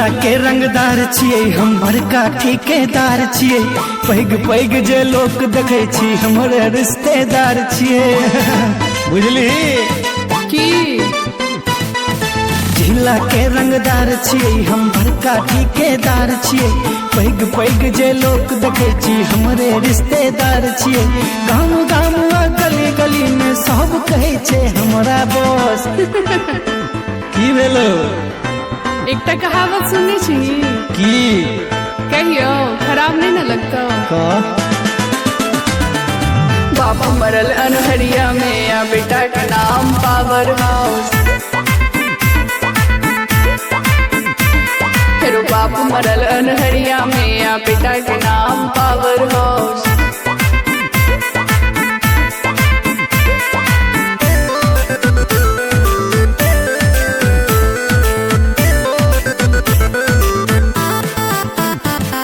जिला के रंगदार छियै हम बड़का ठेकेदार छियै पैग पैग जे लोक देखे छी हमरे रिश्तेदार छियै बुझली की जिला के रंगदार छियै हम बड़का ठेकेदार छियै पैग पैग जे लोक देखे छी हमरे रिश्तेदार छियै गाँव गाँव गली गली में सब कहे छे हमरा बॉस की भेलो एकटा कहावत सुनने छी की कहियो खराब नहीं न लगता का बाप मरल अनहरिया में या बेटा का नाम पावर हाउस फिर बाप मरल अनहरिया में या बेटा का नाम पावर हाउस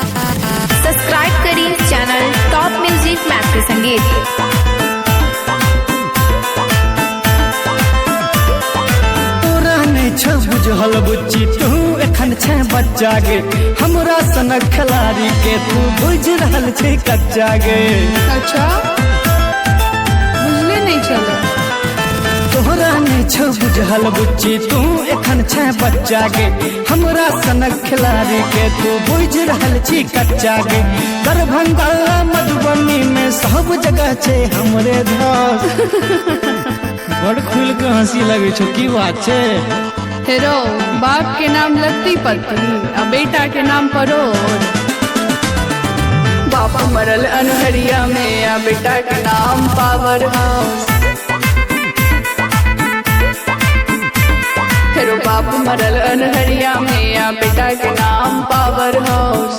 सब्सक्राइब करिए चैनल टॉप म्यूजिक मैथ के संगीत। तोरा नहीं छ बुझल बुच्ची तू एखन छे बच्चा गे हमरा सनक खिलाड़ी के तू बुझ रहल छे कच्चा गे अच्छा बुझले नहीं चला तोरा नहीं छ बुझल बुच्ची तू एखन छे बच्चा गे हमरा सनक खिलाड़ी के तू बुझ रहल छी कच्चा गे दरभंगा मधुबनी में सब जगह छे हमरे धस बड़ खुल के हंसी लगे छो की बात छे हेरो बाप के नाम लगती पत्नी और बेटा के नाम परोर बाप मरल अनहरिया में या बेटा के नाम पावर हाउस फिर बाप मरल अनहरिया में या बेटा के नाम पावर हाउस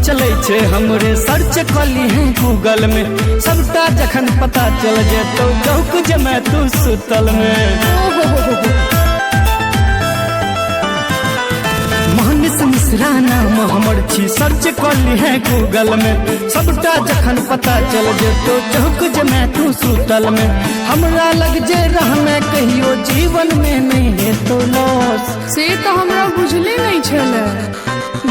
चले छे हमरे सर्च कली है गूगल में सबटा जखन पता चल जेतो चौक जमे तू सुतल में मानस मिश्रा नाम हमर छी सर्च कली है गूगल में सबटा जखन पता चल जेतो चौक जमे तू सुतल में हमरा लग जे रहमे कहियो जीवन में नहीं हेतो लॉस से तो हमरा बुझले नहीं छले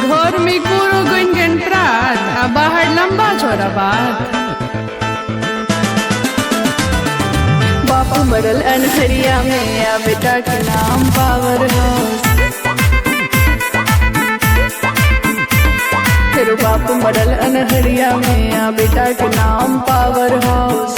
घर में कोरो गन प्रात आ बाहर लंबा चौड़ा बात बाप मरल अनहरिया में या बेटा के नाम पावर हाउस फिर बाप मरल अनहरिया में या बेटा के नाम पावर हाउस